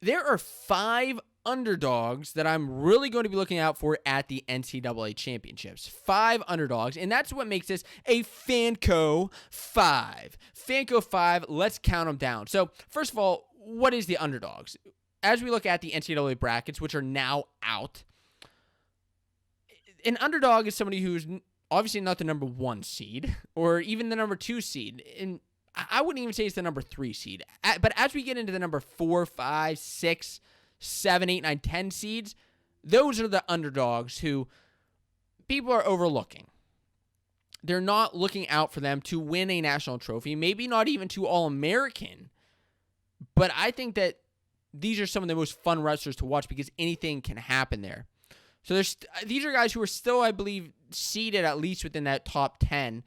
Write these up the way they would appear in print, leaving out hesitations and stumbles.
there are 5 underdogs that I'm really going to be looking out for at the NCAA Championships. 5 underdogs, and that's what makes this a Fanco 5. Fanco 5, let's count them down. So, first of all, what is the underdogs? As we look at the NCAA brackets, which are now out, an underdog is somebody who's obviously not the number 1 seed or even the number 2 seed. And I wouldn't even say it's the number 3 seed. But as we get into the number 4, 5, 6, 7, 8, 9, 10 seeds, those are the underdogs who people are overlooking. They're not looking out for them to win a national trophy, maybe not even to All-American. But I think that these are some of the most fun wrestlers to watch because anything can happen there. So these are guys who are still, I believe, seeded at least within that top 10.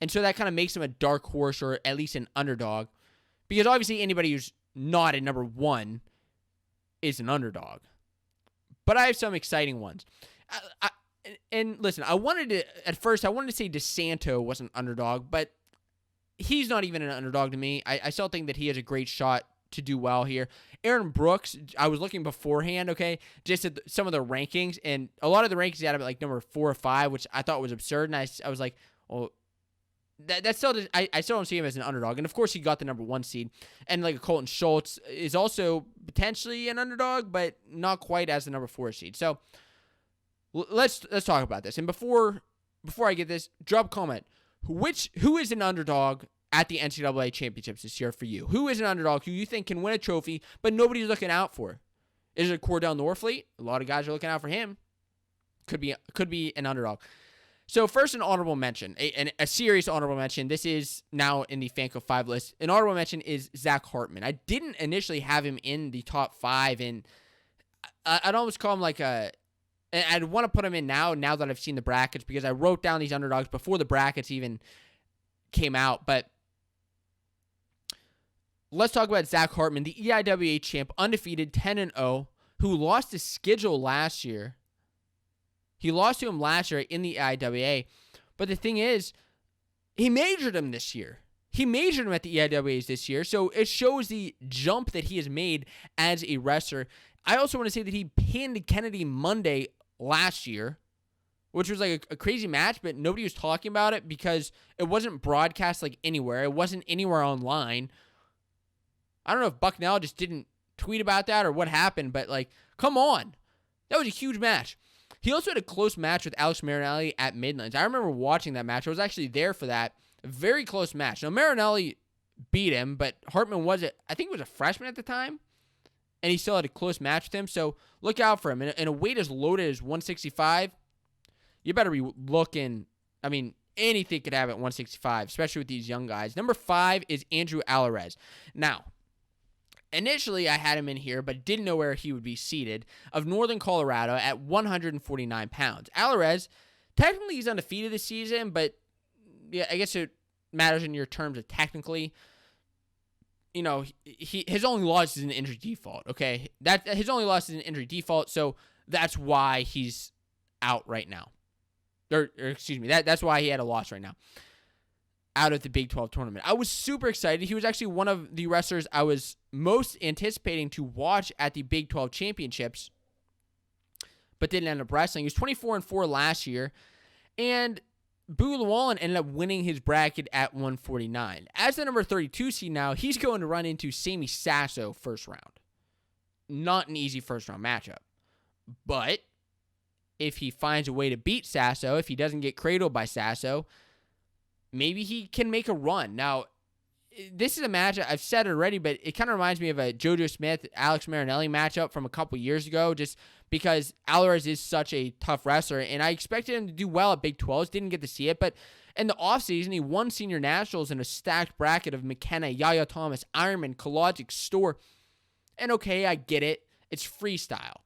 And so that kind of makes them a dark horse or at least an underdog. Because obviously anybody who's not at number 1 is an underdog. But I have some exciting ones. And listen, I wanted to say DeSanto was an underdog, but he's not even an underdog to me. I still think that he has a great shot to do well here. Aaron Brooks, I was looking beforehand, okay, just at some of the rankings, and a lot of the rankings had him at like number 4 or 5, which I thought was absurd, and I was like, well, that's still, I still don't see him as an underdog. And of course, he got the number 1 seed, and like Colton Schultz is also potentially an underdog, but not quite as the number 4 seed. So let's talk about this. And before I get this, drop a comment. Who is an underdog at the NCAA Championships this year for you? Who is an underdog who you think can win a trophy, but nobody's looking out for? Is it Cordell Norfleet? A lot of guys are looking out for him. Could be an underdog. So first, an honorable mention, a serious honorable mention. This is now in the Fanco 5 list. An honorable mention is Zach Hartman. I didn't initially have him in the top 5, and I'd almost call him like a... And I'd want to put him in now that I've seen the brackets, because I wrote down these underdogs before the brackets even came out. But let's talk about Zach Hartman, the EIWA champ, undefeated, 10-0, who lost his schedule last year. He lost to him last year in the EIWA. But the thing is, he majored him this year. He majored him at the EIWAs this year. So it shows the jump that he has made as a wrestler. I also want to say that he pinned Kennedy Monday last year, which was like a crazy match, but nobody was talking about it because it wasn't broadcast like anywhere. It wasn't anywhere online. I don't know if Bucknell just didn't tweet about that or what happened, but like, come on. That was a huge match. He also had a close match with Alex Marinelli at Midlands. I remember watching that match. I was actually there for that. A very close match. Now, Marinelli beat him, but Hartman I think he was a freshman at the time, and he still had a close match with him, so look out for him. And a weight as loaded as 165, you better be looking. I mean, anything could happen at 165, especially with these young guys. Number 5 is Andrew Alvarez. Now, initially I had him in here, but didn't know where he would be seated, of Northern Colorado at 149 pounds. Alvarez, technically he's undefeated this season, but yeah, I guess it matters in your terms of technically. You know, his only loss is an injury default, okay? His only loss is an injury default, so that's why he's out right now. Or excuse me, that's why he had a loss right now. Out of the Big 12 tournament. I was super excited. He was actually one of the wrestlers I was most anticipating to watch at the Big 12 Championships, but didn't end up wrestling. He was 24-4 last year, and Boo Llewellyn ended up winning his bracket at 149. As the number 32 seed now, he's going to run into Sammy Sasso first round. Not an easy first round matchup. But if he finds a way to beat Sasso, if he doesn't get cradled by Sasso, maybe he can make a run. Now, this is a matchup, I've said it already, but it kind of reminds me of a JoJo Smith, Alex Marinelli matchup from a couple years ago, just because Alvarez is such a tough wrestler, and I expected him to do well at Big 12s, didn't get to see it, but in the offseason, he won senior nationals in a stacked bracket of McKenna, Yaya Thomas, Ironman, Kolodzic, Storr, and okay, I get it, it's freestyle,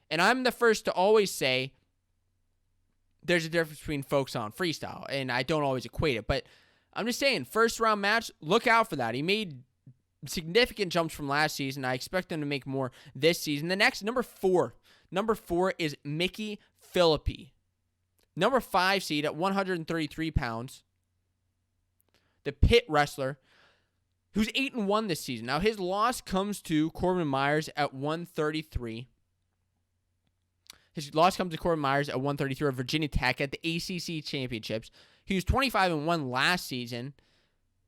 and I'm the first to always say there's a difference between folk style and freestyle, and I don't always equate it, but I'm just saying, first round match, look out for that. He made significant jumps from last season. I expect him to make more this season. The next, number 4. Number 4 is Mickey Phillippi. Number 5 seed at 133 pounds. The pit wrestler who's 8-1 this season. Now, his loss comes to Corbin Myers at 133. His loss comes to Corbin Myers at 133 of Virginia Tech at the ACC Championships. He was 25-1 last season.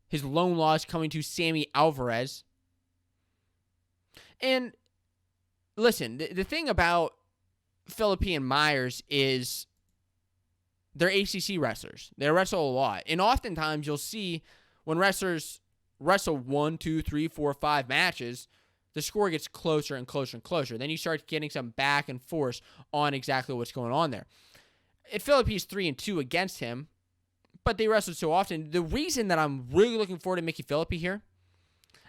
His lone loss coming to Sammy Alvarez. And listen, the thing about Phillippi and Myers is they're ACC wrestlers. They wrestle a lot. And oftentimes you'll see when wrestlers wrestle 1, 2, 3, 4, 5 matches, the score gets closer and closer and closer. Then you start getting some back and forth on exactly what's going on there. Phillippi is 3-2 against him, but they wrestled so often. The reason that I'm really looking forward to Mickey Phillippi here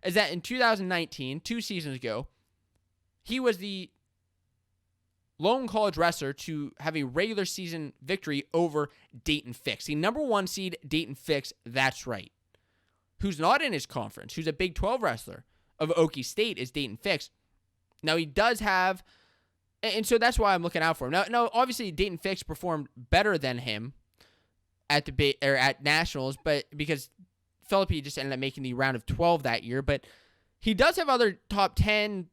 is that in 2019, 2 seasons ago, he was the lone college wrestler to have a regular season victory over Dayton Fix. The number 1 seed, Dayton Fix, that's right. Who's not in his conference, who's a Big 12 wrestler of Okie State, is Dayton Fix. Now, he does have, and so that's why I'm looking out for him. Now obviously, Dayton Fix performed better than him at Nationals, but because Phillippi just ended up making the round of 12 that year, but he does have other top 10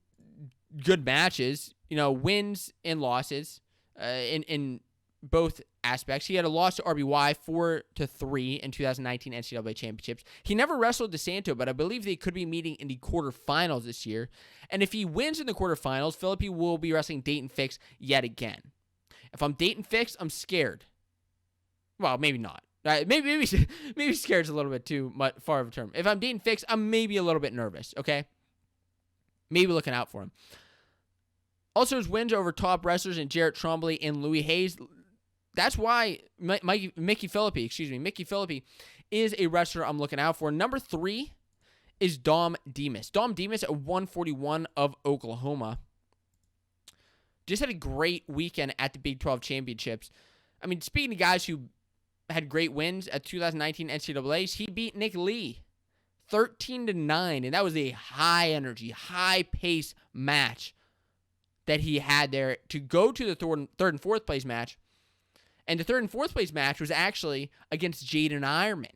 good matches, wins and losses in both aspects. He had a loss to RBY 4-3 in 2019 NCAA Championships. He never wrestled DeSanto, but I believe they could be meeting in the quarterfinals this year. And if he wins in the quarterfinals, Phillippi will be wrestling Dayton Fix yet again. If I'm Dayton Fix, I'm scared. Well, maybe not. Maybe scared is a little bit too far of a term. If I'm Dayton Fix, I'm maybe a little bit nervous, okay? Maybe looking out for him. Also, his wins over top wrestlers in Jarrett Trombley and Louis Hayes. That's why Mickey Phillippi is a wrestler I'm looking out for. Number 3 is Dom Demas. Dom Demas at 141 of Oklahoma. Just had a great weekend at the Big 12 Championships. I mean, speaking of guys who had great wins at 2019 NCAAs, he beat Nick Lee 13-9, and that was a high-energy, high-pace match that he had there to go to the third and fourth place match. And the third and fourth place match was actually against Jaden Ironman.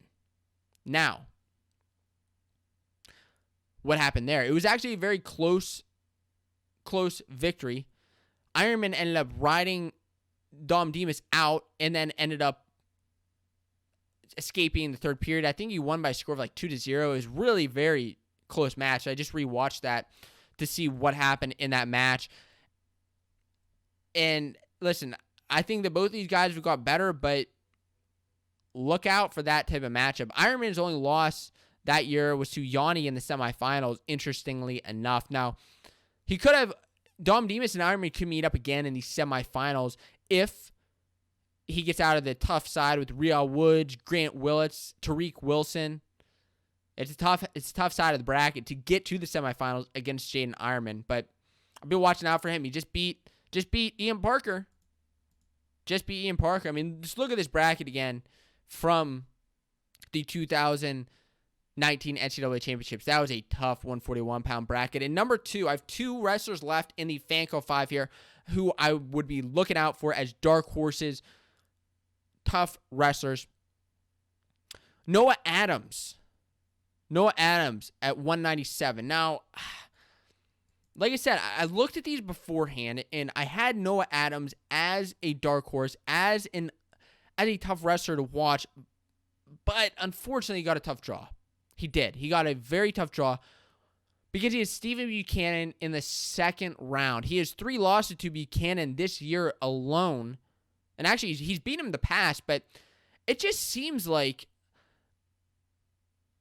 Now, what happened there? It was actually a very close victory. Ironman ended up riding Dom Demas out and then ended up escaping in the third period. I think he won by a score of like 2-0. It was really very close match. I just rewatched that to see what happened in that match. And listen, I think that both these guys have got better, but look out for that type of matchup. Ironman's only loss that year was to Yanni in the semifinals, interestingly enough. Now, Dom Demas and Ironman could meet up again in the semifinals if he gets out of the tough side with Real Woods, Grant Willits, Tariq Wilson. It's a tough side of the bracket to get to the semifinals against Jaden Ironman, but I'll be watching out for him. He just beat Ian Parker. I mean, just look at this bracket again from the 2019 NCAA Championships. That was a tough 141-pound bracket. And number 2, I have 2 wrestlers left in the Fanco 5 here who I would be looking out for as dark horses, tough wrestlers. Noah Adams at 197. Now, like I said, I looked at these beforehand, and I had Noah Adams as a dark horse, as a tough wrestler to watch, but unfortunately, he got a tough draw. He did. He got a very tough draw because he has Stephen Buchanan in the second round. He has 3 losses to Buchanan this year alone, and actually, he's beaten him in the past, but it just seems like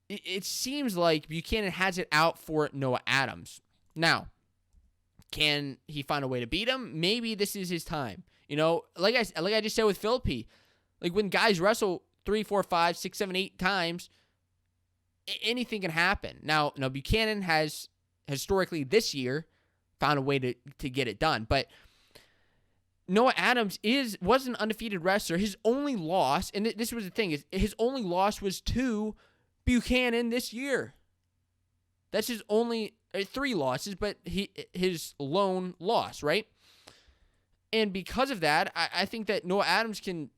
Buchanan has it out for Noah Adams. Now, can he find a way to beat him? Maybe this is his time. Like I just said with Phillippi, like when guys wrestle 3, 4, 5, 6, 7, 8 times, anything can happen. Now Buchanan has historically this year found a way to get it done, but Noah Adams was an undefeated wrestler. His only loss, and this was the thing, is his only loss was to Buchanan this year. That's his only 3 losses, but his lone loss, right? And because of that, I think that Noah Adams can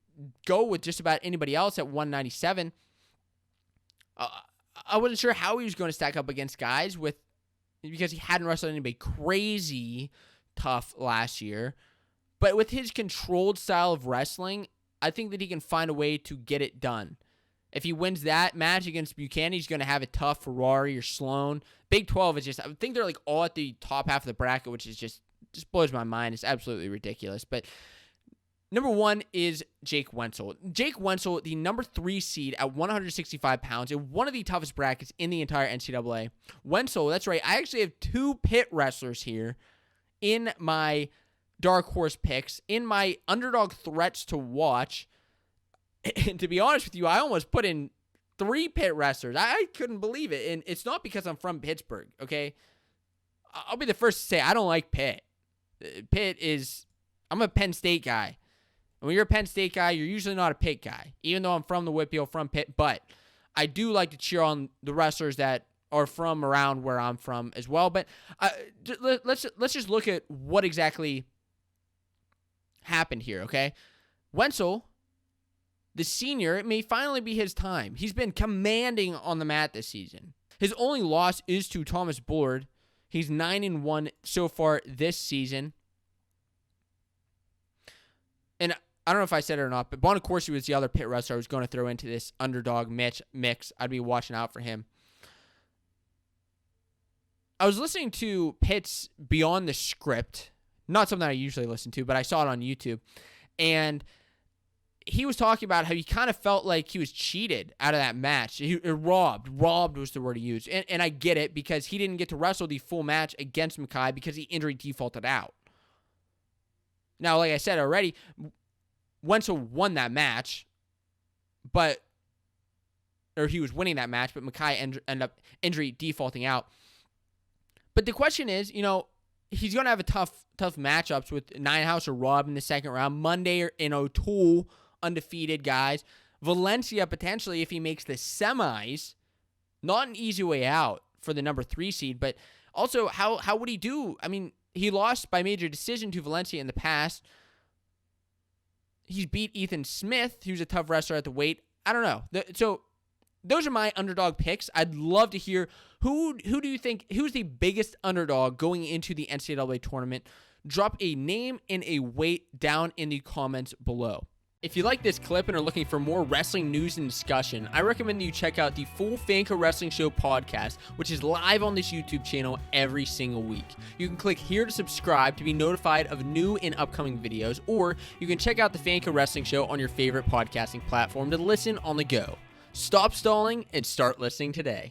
go with just about anybody else at 197. I wasn't sure how he was going to stack up against guys because he hadn't wrestled anybody crazy tough last year. But with his controlled style of wrestling, I think that he can find a way to get it done. If he wins that match against Buchanan, he's going to have it tough. Ferrari or Sloan. Big 12 is just, I think they're like all at the top half of the bracket, which is just blows my mind. It's absolutely ridiculous. But number 1 is Jake Wenzel. Jake Wenzel, the number 3 seed at 165 pounds, in one of the toughest brackets in the entire NCAA. Wenzel, that's right. I actually have 2 pit wrestlers here in my dark horse picks, in my underdog threats to watch. And to be honest with you, I almost put in 3 pit wrestlers. I couldn't believe it. And it's not because I'm from Pittsburgh, okay? I'll be the first to say I don't like Pitt. I'm a Penn State guy. And when you're a Penn State guy, you're usually not a Pitt guy. Even though I'm from the Whitfield, from Pitt. But I do like to cheer on the wrestlers that are from around where I'm from as well. But let's just look at what exactly happened here, okay? Wenzel, the senior, it may finally be his time. He's been commanding on the mat this season. His only loss is to Thomas Bullard. He's 9-1 so far this season. And I don't know if I said it or not, but Bonacorsi was the other pit wrestler I was going to throw into this underdog mix. I'd be watching out for him. I was listening to Pitt's Beyond the Script. Not something I usually listen to, but I saw it on YouTube. And he was talking about how he kind of felt like he was cheated out of that match. Robbed was the word he used. And I get it, because he didn't get to wrestle the full match against Mackay because he injury defaulted out. Now, like I said already, Wenzel won that match, or he was winning that match, but Mackay ended up injury defaulting out. But the question is, he's going to have a tough matchups with Ninehouse or Robb in the second round. Monday in O'Toole, undefeated guys. Valencia potentially if he makes the semis. Not an easy way out for the number 3 seed, but also how would he do? I mean, he lost by major decision to Valencia in the past. He's beat Ethan Smith, who's a tough wrestler at the weight. I don't know. So those are my underdog picks. I'd love to hear who do you think, who's the biggest underdog going into the NCAA tournament? Drop a name and a weight down in the comments below. If you like this clip and are looking for more wrestling news and discussion, I recommend that you check out the full Fanco Wrestling Show podcast, which is live on this YouTube channel every single week. You can click here to subscribe to be notified of new and upcoming videos, or you can check out the Fanco Wrestling Show on your favorite podcasting platform to listen on the go. Stop stalling and start listening today.